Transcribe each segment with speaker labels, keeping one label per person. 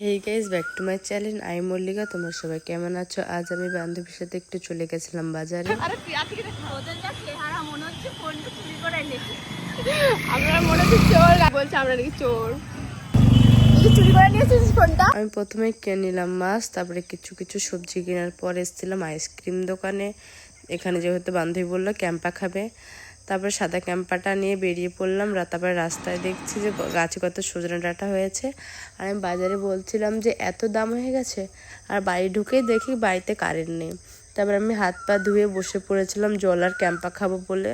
Speaker 1: Hey guys, back to my channel. I Mallika. তোমরা সবাই কেমন আছো? আজ আমি বান্ধবীর সাথে একটু চলে গেছিলাম বাজারে। আমি প্রথমে কিনে নিলাম মাছ, তারপরে কিছু কিছু সবজি কেনার পর এসেছিলাম আইসক্রিম দোকানে। এখানে যেহেতু বান্ধবী বললো ক্যাম্পা খাবে, তারপরে সাদা ক্যাম্পাটা নিয়ে বেরিয়ে পড়লাম। তারপরে রাস্তায় দেখছি যে গাছে কত সজনে ডাঁটা হয়েছে, আর আমি বাজারে বলছিলাম যে এত দাম হয়ে গেছে, আর বাড়ি ঢুকেই দেখি বাড়িতে কারেন্ট নেই। তারপরে আমি হাত পা ধুয়ে বসে পড়েছিলাম জল আর ক্যাম্পা খাবো বলে।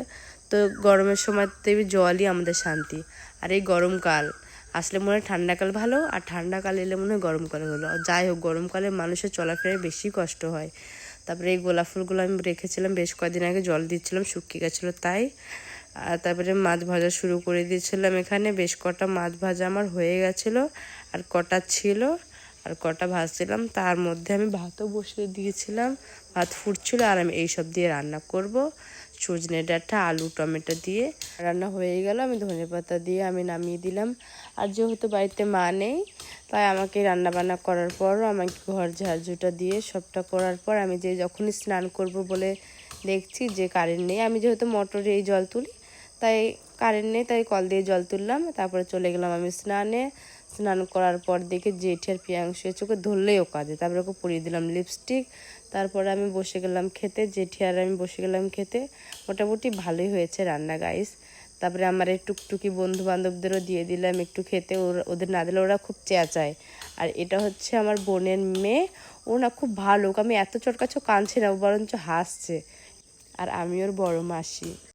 Speaker 1: তো গরমের সময় তো জলই আমাদের শান্তি, আর এই গরমকাল আসলে মনে হয় ঠান্ডাকাল ভালো, আর ঠান্ডাকাল এলে মনে হয় গরমকাল ভালো। যাই হোক, গরমকালে মানুষের চলাফেরায় বেশি কষ্ট হয়। তারপরে এই গোলাপ ফুলগুলো আমি রেখেছিলাম বেশ কয়েকদিন আগে, জল দিচ্ছিলাম, শুকিয়ে গেছিলো তাই। আর তারপরে মাছ ভাজা শুরু করে দিয়েছিলাম। এখানে বেশ কটা মাছ ভাজা আমার হয়ে গেছিলো, আর কটা ছিল, আর কটা ভাজছিলাম। তার মধ্যে আমি ভাতও বসিয়ে দিয়েছিলাম, ভাত ফুটছিল, আর আমি এইসব দিয়ে রান্না করব। সজনে ডাঁটা আলু টমেটো দিয়ে রান্না হয়ে গেল। আমি ধনেপাতা দিয়ে আমি নামিয়ে দিলাম। আর যেহেতু বাড়িতে মা নেই, তাই আমাকে রান্না বান্না করার পরও আমাকে ঘর ঝাড়ঝুটা দিয়ে সবটা করার পর আমি যখনই স্নান করব বলে দেখছি যে কারেন্ট নেই। আমি যেহেতু মোটরে এই জল তুলি, তাই কারেন্ট নেই, তাই কল দিয়ে জল তুললাম। তারপরে চলে গেলাম আমি স্নানে। স্নান করার পর দেখে জেঠি আর প্রিয়াংশু চোখে ধরলেই ও কাঁদে। তারপরে ওকে পরিয়ে দিলাম লিপস্টিক। তারপরে আমি বসে গেলাম খেতে, জেঠি আর আমি বসে গেলাম খেতে। মোটামুটি ভালোই হয়েছে রান্না গাইস। তারপরে আমার এই টুকটুকি বন্ধু বান্ধবদেরও দিয়ে দিলাম একটু খেতে। ওদের না দিলে ওরা খুব চেঁচায়। আর এটা হচ্ছে আমার বোনের মেয়ে, ও না খুব ভালো, ওকে আমি এত চটকাছো কাঁদছে না, ও বরঞ্চ হাসছে। আর আমি ওর বড় মাসি।